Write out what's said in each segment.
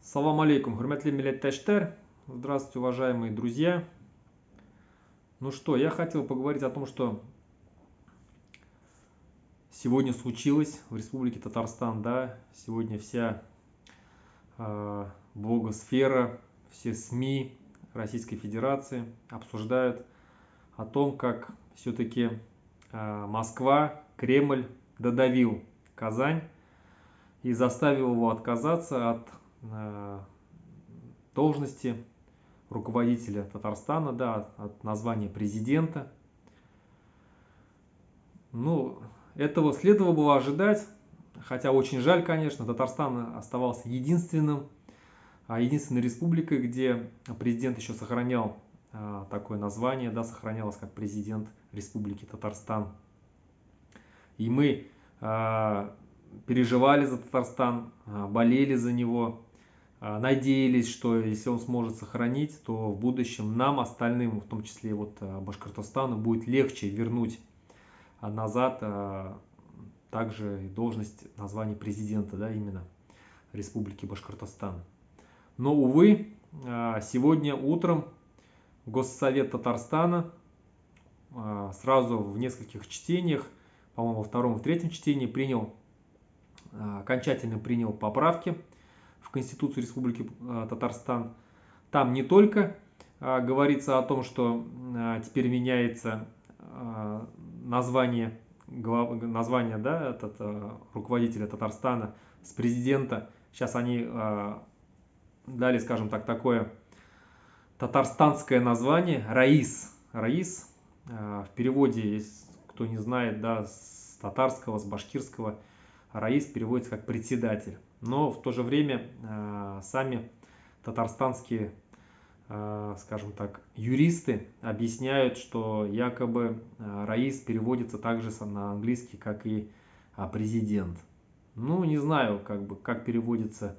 Салам алейкум, хурматли милләттәштәр. Здравствуйте, уважаемые друзья. Ну что, я хотел поговорить о том, что сегодня случилось в Республике Татарстан. Да? Сегодня вся блогосфера, все СМИ Российской Федерации обсуждают о том, как все-таки Москва, Кремль додавил Казань и заставил его отказаться от должности руководителя Татарстана, да, от названия президента. Ну, этого следовало было ожидать, хотя очень жаль, конечно, Татарстан оставался единственной республикой, где президент еще сохранял такое название, да, сохранялось как президент Республики Татарстан. И мы переживали за Татарстан, болели за него, надеялись, что если он сможет сохранить, то в будущем нам, остальным, в том числе вот Башкортостану, будет легче вернуть назад также должность названия президента, да, именно Республики Башкортостан. Но, увы, сегодня утром Госсовет Татарстана сразу в нескольких чтениях, по-моему, во втором и в третьем чтении окончательно принял поправки в Конституцию Республики Татарстан. Там не только говорится о том, что теперь меняется название, да, руководителя Татарстана с президента. Сейчас они дали, скажем так, такое татарстанское название Раис. Раис в переводе, если кто не знает, да, с татарского, с башкирского, Раис переводится как председатель. Но в то же время сами татарстанские, скажем так, юристы объясняют, что якобы Раис переводится также на английский, как и президент. Ну, не знаю, как переводится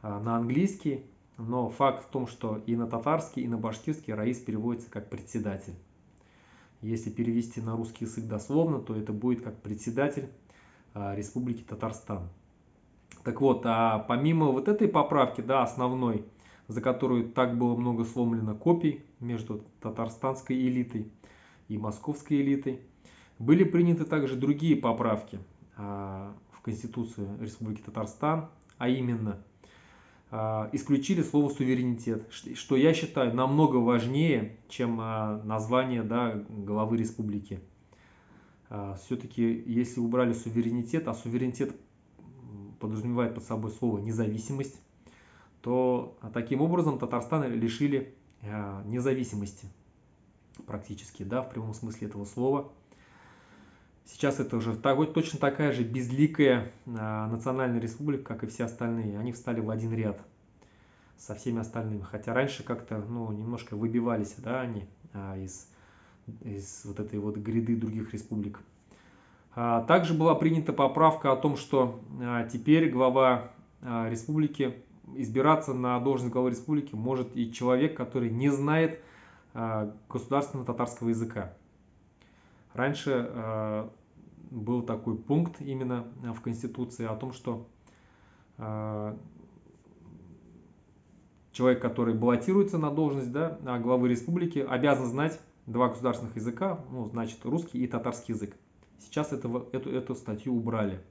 на английский, но факт в том, что и на татарский, и на башкирский Раис переводится как председатель. Если перевести на русский язык дословно, то это будет как председатель Республики Татарстан. Так вот, помимо вот этой поправки, да, основной, за которую так было много сломлено копий между татарстанской элитой и московской элитой, были приняты также другие поправки в Конституцию Республики Татарстан, а именно исключили слово суверенитет, что я считаю намного важнее, чем название, да, главы республики. Все-таки если убрали суверенитет, а суверенитет подразумевает под собой слово независимость, то таким образом Татарстан лишили независимости практически, да, в прямом смысле этого слова. Сейчас это уже точно такая же безликая национальная республика, как и все остальные. Они встали в один ряд со всеми остальными. Хотя раньше как-то, ну, немножко выбивались, да, они из вот этой вот гряды других республик. Также была принята поправка о том, что теперь глава республики, избираться на должность главы республики может и человек, который не знает государственного татарского языка. Раньше был такой пункт именно в Конституции о том, что человек, который баллотируется на должность, да, главы республики, обязан знать два государственных языка, ну, значит, русский и татарский язык. Сейчас эту статью убрали.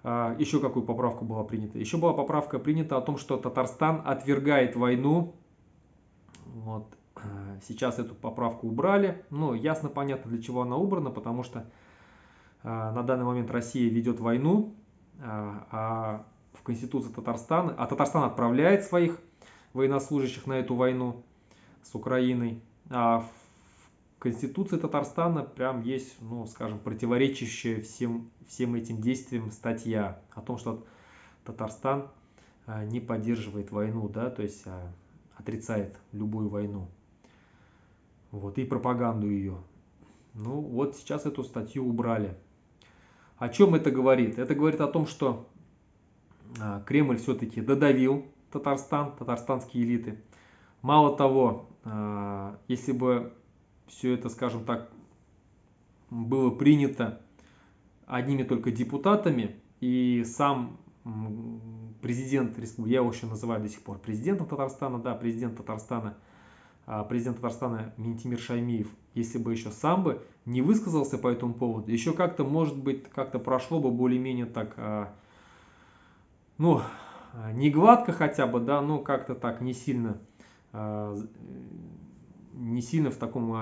Еще какую поправку была принята? Еще была поправка принята о том, что Татарстан отвергает войну. Вот. Сейчас эту поправку убрали. Но ясно, понятно, для чего она убрана, потому что на данный момент Россия ведет войну, а в Конституции Татарстана, Татарстан отправляет своих военнослужащих на эту войну с Украиной, а в Конституции Татарстана прям есть, ну, скажем, противоречащая всем этим действиям статья о том, что Татарстан не поддерживает войну, да, то есть отрицает любую войну, вот, и пропаганду ее. Ну, вот сейчас эту статью убрали. О чем это говорит? Это говорит о том, что Кремль все-таки додавил Татарстан, татарстанские элиты. Мало того, если бы все это, скажем так, было принято одними только депутатами, и сам президент республики, я его еще называю до сих пор президентом Татарстана, да, президент Татарстана Минтимир Шаймиев, если бы еще сам бы не высказался по этому поводу, еще как-то, может быть, как-то прошло бы более-менее так, ну, не гладко хотя бы, да, но как-то так не сильно в таком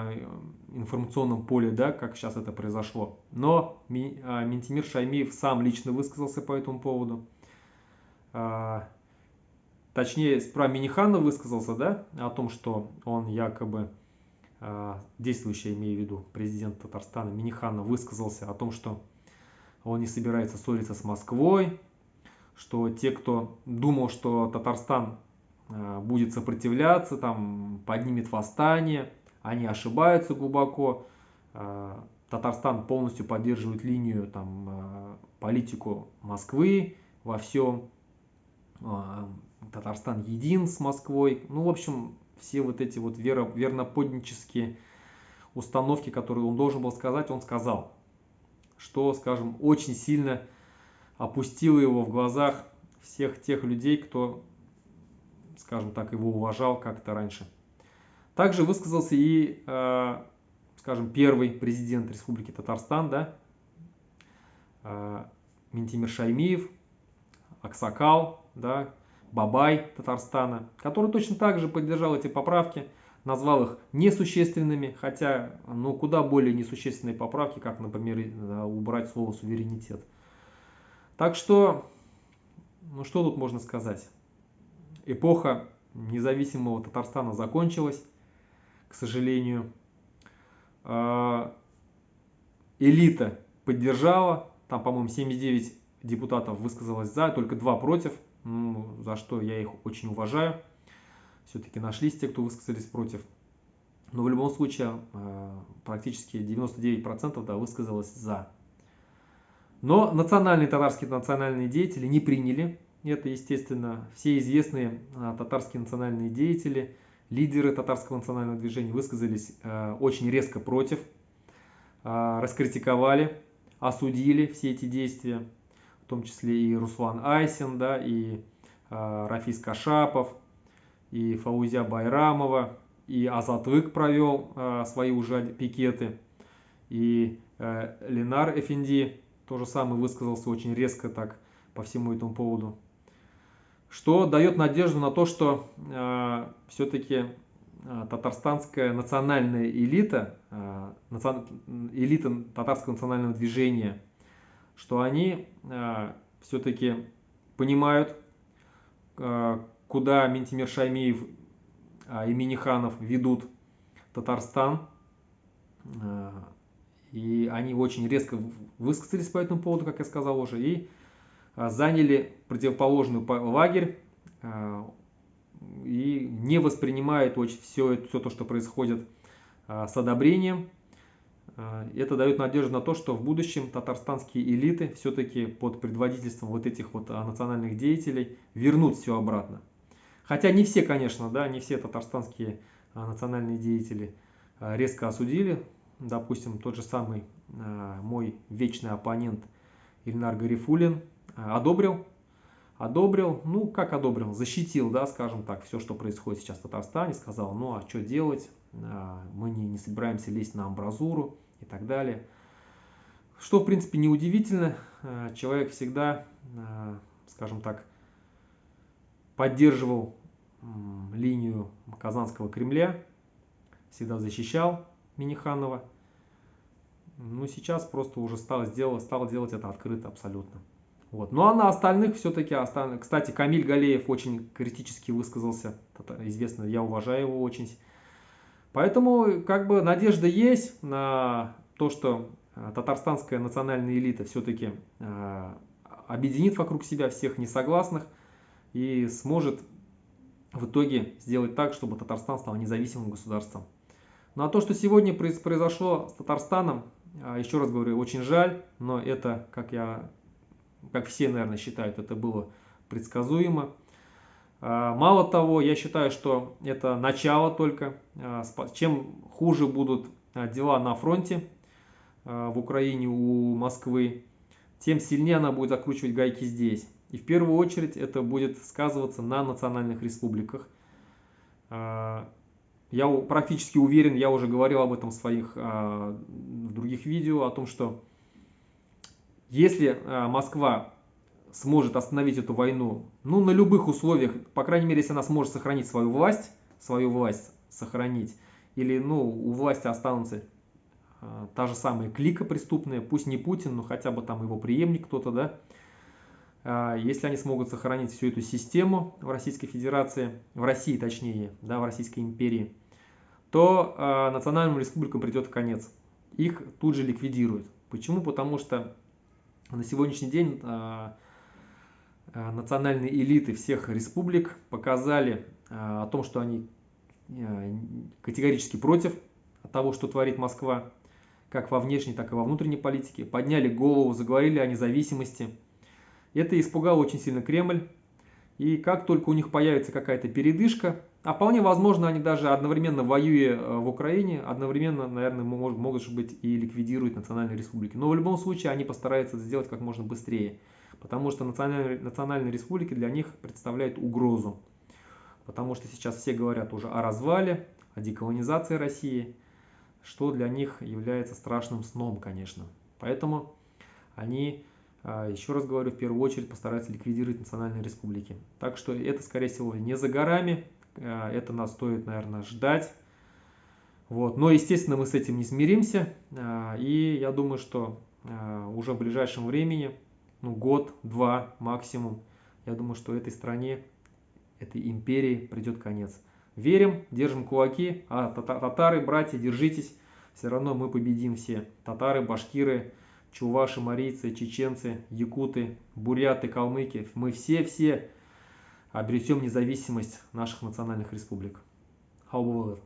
информационном поле, да, как сейчас это произошло. Но Минтимир Шаймиев сам лично высказался по этому поводу. Точнее, про Минниханова высказался, да, о том, что он якобы, действующий, имею в виду, президент Татарстана Минниханов высказался о том, что он не собирается ссориться с Москвой, что те, кто думал, что Татарстан будет сопротивляться, там, поднимет восстание, они ошибаются глубоко. Татарстан полностью поддерживает линию, там, политику Москвы во всем. Татарстан един с Москвой. Ну, в общем, все вот эти вот верноподданнические установки, которые он должен был сказать, он сказал. Что, скажем, очень сильно опустило его в глазах всех тех людей, кто, скажем так, его уважал как-то раньше. Также высказался и, скажем, первый президент Республики Татарстан, да, Минтимир Шаймиев, Аксакал, да, Бабай Татарстана, который точно так же поддержал эти поправки, назвал их несущественными, хотя, ну, куда более несущественные поправки, как, например, убрать слово суверенитет. Так что, ну, что тут можно сказать? Эпоха независимого Татарстана закончилась, к сожалению. Элита поддержала, там, по-моему, 79 депутатов высказалось за, только 2 против, ну, за что я их очень уважаю. Все-таки нашлись те, кто высказались против. Но в любом случае практически 99% да, высказалось за. Но татарские национальные деятели не приняли это, естественно. Все известные татарские национальные деятели, лидеры татарского национального движения высказались очень резко против, раскритиковали, осудили все эти действия, в том числе и Руслан Айсин, да, и Рафис Кашапов, и Фаузия Байрамова, и Азатвык провел свои уже пикеты, и Ленар Эфенди тоже самое высказался очень резко так по всему этому поводу. Что дает надежду на то, что все-таки татарстанская национальная элита, элита татарского национального движения, что они все-таки понимают, куда Минтимир Шаймиев и Минниханов ведут Татарстан. И они очень резко высказались по этому поводу, как я сказал уже, и заняли противоположный лагерь и не воспринимают все то, что происходит, с одобрением. Это дает надежду на то, что в будущем татарстанские элиты все-таки под предводительством вот этих вот национальных деятелей вернут все обратно. Хотя не все, конечно, да, не все татарстанские национальные деятели резко осудили. Допустим, тот же самый мой вечный оппонент Ильнар Гарифуллин одобрил, ну как одобрил, защитил, да, скажем так, все, что происходит сейчас в Татарстане, сказал, ну а что делать, мы не собираемся лезть на амбразуру и так далее. Что, в принципе, неудивительно, человек всегда, скажем так, поддерживал линию Казанского Кремля, всегда защищал Минниханова. Ну, сейчас просто уже стал делать это открыто абсолютно. Вот. Ну, а на остальных все-таки, кстати, Камиль Галеев очень критически высказался, известно, я уважаю его очень. Поэтому, как бы, надежда есть на то, что татарстанская национальная элита все-таки объединит вокруг себя всех несогласных и сможет в итоге сделать так, чтобы Татарстан стал независимым государством. Ну а то, что сегодня произошло с Татарстаном, еще раз говорю, очень жаль, но это, как все, наверное, считают, это было предсказуемо. Мало того, я считаю, что это начало только. Чем хуже будут дела на фронте в Украине у Москвы, тем сильнее она будет закручивать гайки здесь. И в первую очередь это будет сказываться на национальных республиках. Я практически уверен, я уже говорил об этом в других видео, о том, что если Москва сможет остановить эту войну, ну, на любых условиях, по крайней мере, если она сможет сохранить свою власть сохранить, или, ну, у власти останутся та же самая клика преступная, пусть не Путин, но хотя бы там его преемник кто-то, да, если они смогут сохранить всю эту систему в Российской Федерации, в России точнее, да, в Российской империи, то национальным республикам придет конец. Их тут же ликвидируют. Почему? Потому что на сегодняшний день национальные элиты всех республик показали о том, что они категорически против того, что творит Москва, как во внешней, так и во внутренней политике, подняли голову, заговорили о независимости. Это испугало очень сильно Кремль, и как только у них появится какая-то передышка, а вполне возможно, они даже одновременно воюя в Украине, одновременно, наверное, могут быть и ликвидируют национальные республики. Но в любом случае они постараются это сделать как можно быстрее, потому что национальные республики для них представляют угрозу. Потому что сейчас все говорят уже о развале, о деколонизации России, что для них является страшным сном, конечно. Поэтому они, еще раз говорю, в первую очередь постараются ликвидировать национальные республики. Так что это, скорее всего, не за горами, это нас стоит, наверное, ждать. Вот. Но, естественно, мы с этим не смиримся, и я думаю, что уже в ближайшем времени, ну, год-два максимум, я думаю, что этой стране, этой империи придет конец. Верим, держим кулаки, а татары, братья, держитесь, все равно мы победим все. Татары, башкиры, чуваши, марийцы, чеченцы, якуты, буряты, калмыки, мы все обретем независимость наших национальных республик. Хау